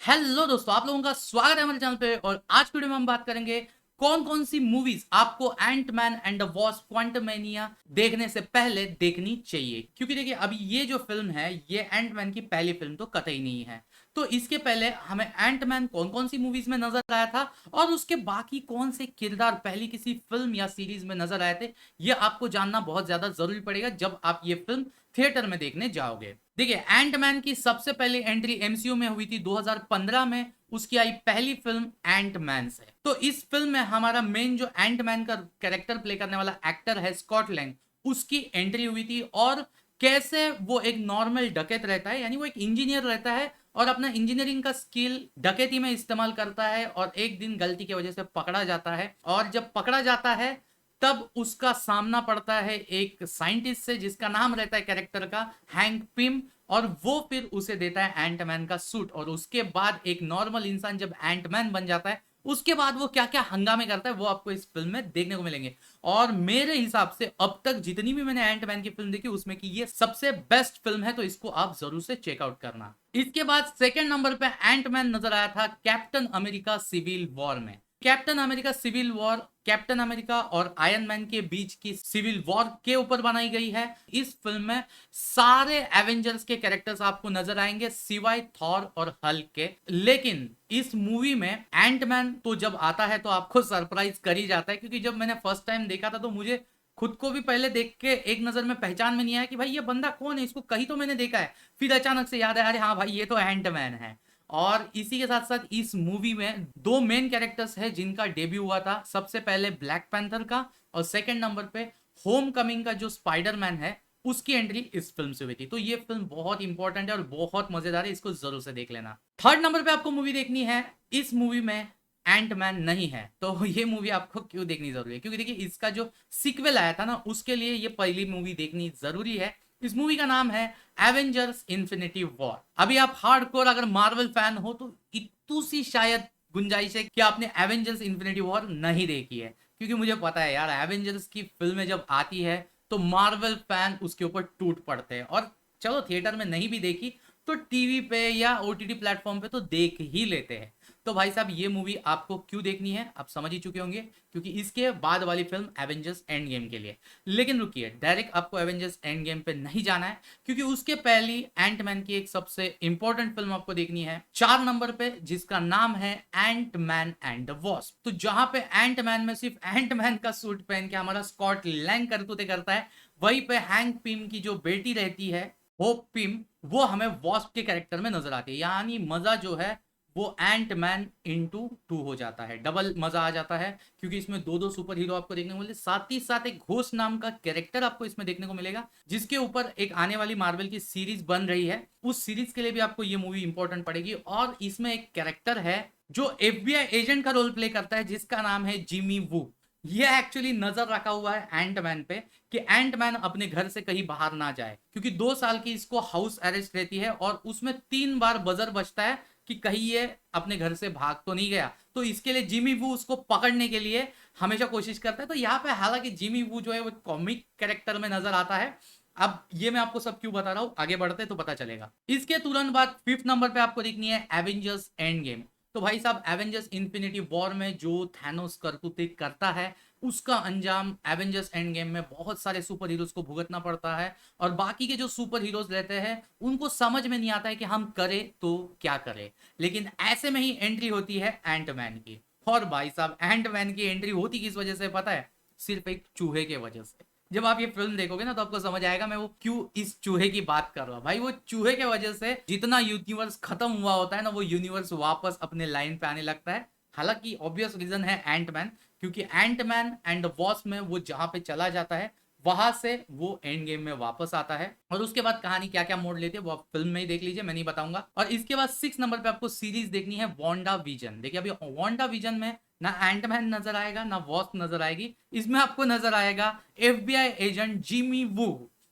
Hello दोस्तों, आप लोगों का स्वागत है हमारे चैनल पे। और आज की वीडियो में हम बात करेंगे कौन कौन सी मूवीज आपको Ant Man and the wasp क्वांटमैनिया देखने से पहले देखनी चाहिए। क्योंकि देखिए, अभी ये जो फिल्म है ये एंट मैन की पहली फिल्म तो कतई नहीं है। तो इसके पहले हमें एंट मैन कौन कौन सी मूवीज में नजर आया था और उसके बाकी कौन से किरदार पहली किसी फिल्म या सीरीज में नजर आए थे, ये आपको जानना बहुत ज्यादा जरूरी पड़ेगा जब आप ये फिल्म थिएटर में देखने जाओगे। देखिए, एंट मैन की सबसे पहली एंट्री एमसीयू में हुई थी 2015 में। उसकी आई पहली फिल्म एंट मैन से। तो इस फिल्म में हमारा मेन जो एंट मैन का कैरेक्टर प्ले करने वाला एक्टर है स्कॉट लैंग, उसकी एंट्री हुई थी। और कैसे वो एक नॉर्मल डकैत रहता है, यानी वो एक इंजीनियर रहता है और अपना इंजीनियरिंग का स्किल डकैती में इस्तेमाल करता है, और एक दिन गलती की वजह से पकड़ा जाता है। और जब पकड़ा जाता है तब उसका सामना पड़ता है एक साइंटिस्ट से जिसका नाम रहता है कैरेक्टर का हैंक पिम। और वो फिर उसे देता है एंटमैन का सूट। और उसके बाद एक नॉर्मल इंसान जब एंटमैन बन जाता है, उसके बाद वो क्या क्या हंगामे करता है वो आपको इस फिल्म में देखने को मिलेंगे। और मेरे हिसाब से अब तक जितनी भी मैंने एंटमैन की फिल्म देखी उसमें की ये सबसे बेस्ट फिल्म है, तो इसको आप जरूर से चेकआउट करना। इसके बाद सेकेंड नंबर पे एंटमैन नजर आया था कैप्टन अमेरिका सिविल वॉर में। Captain America Civil War Captain America और आयरन मैन के बीच की सिविल वॉर के ऊपर बनाई गई है। इस फिल्म में सारे एवेंजर्स के कैरेक्टर्स आपको नजर आएंगे सिवाय थॉर और हल्क के। लेकिन इस मूवी में एंटमैन तो जब आता है तो आपको सरप्राइज कर ही जाता है, क्योंकि जब मैंने फर्स्ट टाइम देखा था तो मुझे खुद को भी पहले देख के एक नजर में पहचान में नहीं आया कि भाई ये बंदा कौन है, इसको कहीं तो मैंने देखा है। फिर अचानक से याद है, अरे हाँ भाई ये तो एंटमैन है। और इसी के साथ साथ इस मूवी में दो मेन कैरेक्टर्स हैं जिनका डेब्यू हुआ था। सबसे पहले ब्लैक पैंथर का, और सेकंड नंबर पे होम कमिंग का जो स्पाइडरमैन है उसकी एंट्री इस फिल्म से हुई थी। तो ये फिल्म बहुत इंपॉर्टेंट है और बहुत मजेदार है, इसको जरूर से देख लेना। थर्ड नंबर पे आपको मूवी देखनी है, इस मूवी में एंट मैन नहीं है। तो ये मूवी आपको क्यों देखनी जरूरी है, क्योंकि देखिए इसका जो सीक्वल आया था ना उसके लिए ये पहली मूवी देखनी जरूरी है। इस मूवी का नाम है एवेंजर्स इन्फिनिटी वॉर। अभी आप हार्डकोर अगर मार्वल फैन हो तो इतनी सी शायद गुंजाइश है कि आपने एवेंजर्स इन्फिनिटी वॉर नहीं देखी है, क्योंकि मुझे पता है यार एवेंजर्स की फिल्में जब आती है तो मार्वल फैन उसके ऊपर टूट पड़ते हैं। और चलो थिएटर में नहीं भी देखी तो टीवी पे या ओटीटी प्लेटफॉर्म पे तो देख ही लेते हैं। तो भाई साहब ये मूवी आपको क्यों देखनी है आप समझ ही चुके होंगे, क्योंकि इसके बाद वाली फिल्म एवेंजर्स एंड गेम के लिए। लेकिन रुकिए, डायरेक्ट आपको एवेंजर्स एंड गेम पे नहीं जाना है, क्योंकि उसके पहली एंट मैन की एक सबसे इंपॉर्टेंट फिल्म आपको देखनी है 4 नंबर पे, जिसका नाम है Ant Man and the wasp. तो जहां पे एंट मैन में सिर्फ एंट मैन का सूट पहन के हमारा स्कॉट लैंग करतूते करता है, वहीं पे हैंक पिम की जो बेटी रहती है होप पिम, वो हमें वॉस्प के कैरेक्टर में नजर आती है। यानी मजा जो है वो एंट मैन इंटू 2 हो जाता है, डबल मजा आ जाता है। क्योंकि इसमें दो दो सुपर हीरो आपको देखने को मिले, साथ ही साथ एक घोस्ट नाम का कैरेक्टर आपको इसमें देखने को मिलेगा, जिसके ऊपर एक आने वाली मार्वल की सीरीज बन रही है। उस सीरीज के लिए भी आपको ये मूवी इंपॉर्टेंट पड़ेगी। और इसमें एक कैरेक्टर है जो एफबीआई एजेंट का रोल प्ले करता है, जिसका नाम है जिमी वू। ये एक्चुअली नजर रखा हुआ है एंटमैन पे कि एंटमैन अपने घर से कहीं बाहर ना जाए, क्योंकि 2 साल की इसको हाउस अरेस्ट रहती है और उसमें 3 बार बजर बजता है कि कहीं ये अपने घर से भाग तो नहीं गया। तो इसके लिए जिमी वू उसको पकड़ने के लिए हमेशा कोशिश करता है। तो यहाँ पे हालांकि जिमी वू जो है वो कॉमिक कैरेक्टर में नजर आता है। अब ये मैं आपको सब क्यों बता रहा हूं, आगे बढ़ते तो पता चलेगा। इसके तुरंत बाद 5th नंबर पे आपको देखनी है एवेंजर्स एंड गेम। तो भाई साहब एवेंजर्स इन्फिनिटी वॉर में जो थैनोस करतूते करता है उसका अंजाम एवेंजर्स एंड गेम में बहुत सारे सुपर हीरोज को भुगतना पड़ता है। और बाकी के जो सुपर हीरोज रहते हैं उनको समझ में नहीं आता है कि हम करें तो क्या करें। लेकिन ऐसे में ही एंट्री होती है एंटमैन की। और भाई साहब एंटमैन की एंट्री होती किस वजह से पता है? सिर्फ एक चूहे के वजह से। जब आप ये फिल्म देखोगे ना तो आपको समझ आएगा मैं वो क्यों इस चूहे की बात कर रहा हूं। भाई वो चूहे के वजह से जितना यूनिवर्स खत्म हुआ होता है ना, वो यूनिवर्स वापस अपने लाइन पे आने लगता है। हालांकि ऑब्वियस रीजन है एंटमैन, क्योंकि एंटमैन एंड वॉस्प में वो जहां पे चला जाता है वहां से वो एंड गेम में वापस आता है। और उसके बाद कहानी क्या क्या मोड़ लेती है वो आप फिल्म में ही देख लीजिए, मैं नहीं बताऊंगा। और इसके बाद 6 नंबर पे आपको सीरीज देखनी है वांडा विजन। देखिए अभी वांडा विजन में ना एंटमैन नजर आएगा ना वॉस्प नजर आएगी, इसमें आपको नजर आएगा एफबीआई एजेंट जिमी वू।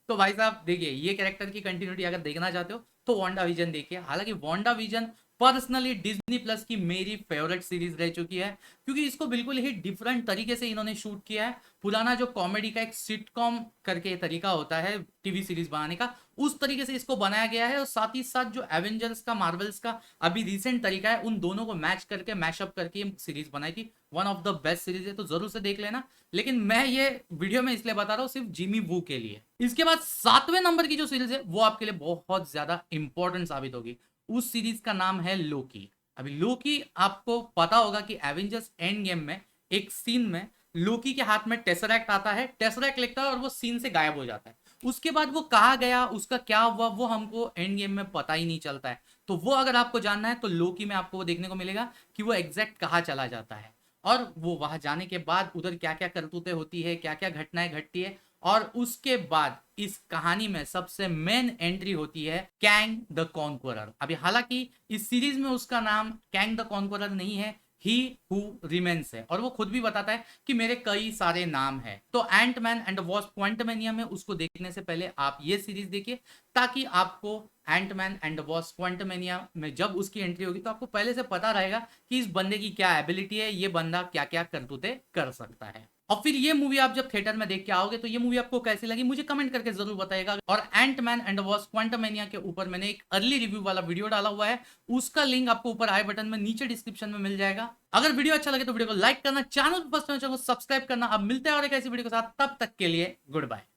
तो भाई साहब देखिए ये कैरेक्टर की कंटिन्यूटी अगर देखना चाहते हो तो वांडा विजन देखिए। हालांकि Wanda vision personally Disney plus की मेरी फेवरेट सीरीज रह चुकी है, क्योंकि इसको बिल्कुल ही डिफरेंट तरीके से इन्होंने शूट किया है। पुराना जो कॉमेडी का एक सिटकॉम करके तरीका होता है टीवी सीरीज बनाने का, उस तरीके से इसको बनाया गया है। और साथ ही साथ जो एवेंजर्स का, मार्वल्स का अभी रिसेंट तरीका है, उन दोनों को मैच करके, मैशअप करके ये सीरीज बनाई थी। One of the best series है, तो जरूर से देख लेना। लेकिन मैं ये वीडियो में इसलिए बता रहा हूँ सिर्फ जिमी वू के लिए। इसके बाद 7वें नंबर की जो सीरीज है वो आपके लिए बहुत ज्यादा इंपॉर्टेंट साबित होगी। उस सीरीज का नाम है लोकी। अभी लोकी, आपको पता होगा कि एवेंजर्स एंड गेम में एक सीन में लोकी के हाथ में टेसरैक्ट आता है, टेसरैक्ट लिखता है और वो सीन से गायब हो जाता है। उसके बाद वो कहाँ गया, उसका क्या हुआ, वो हमको एंड गेम में पता ही नहीं चलता है। तो वो अगर आपको जानना है तो लोकी में आपको वो देखने को मिलेगा कि वो एग्जैक्ट कहाँ चला जाता है, और वो वहां जाने के बाद उधर क्या क्या करतूतें होती है, क्या क्या घटनाएं घटती है। और उसके बाद इस कहानी में सबसे मेन एंट्री होती है कैंग द कॉन्क्वरर। अभी हालांकि इस सीरीज में उसका नाम कैंग द कॉन्क्वरर नहीं है, ही हु रिमेन्स है, और वो खुद भी बताता है कि मेरे कई सारे नाम है। तो Ant Man and the Wasp Quantumania में उसको देखने से पहले आप ये सीरीज देखिए, ताकि आपको Ant Man and the Wasp Quantumania में जब उसकी एंट्री होगी तो आपको पहले से पता रहेगा कि इस बंदे की क्या एबिलिटी है, ये बंदा क्या क्या करतूते कर सकता है। और फिर ये मूवी आप जब थिएटर में देख के आओगे तो ये मूवी आपको कैसी लगी मुझे कमेंट करके जरूर बताइएगा। और Ant Man and the Wasp Quantumania के ऊपर मैंने एक अर्ली रिव्यू वाला वीडियो डाला हुआ है, उसका लिंक आपको ऊपर आई बटन में, नीचे डिस्क्रिप्शन में मिल जाएगा। अगर वीडियो अच्छा लगे तो वीडियो को लाइक करना, चैनल पर फर्स्ट टाइम चैनल को सब्सक्राइब करना। अब मिलते हैं और एक ऐसी वीडियो के साथ, तब तक के लिए गुड बाय।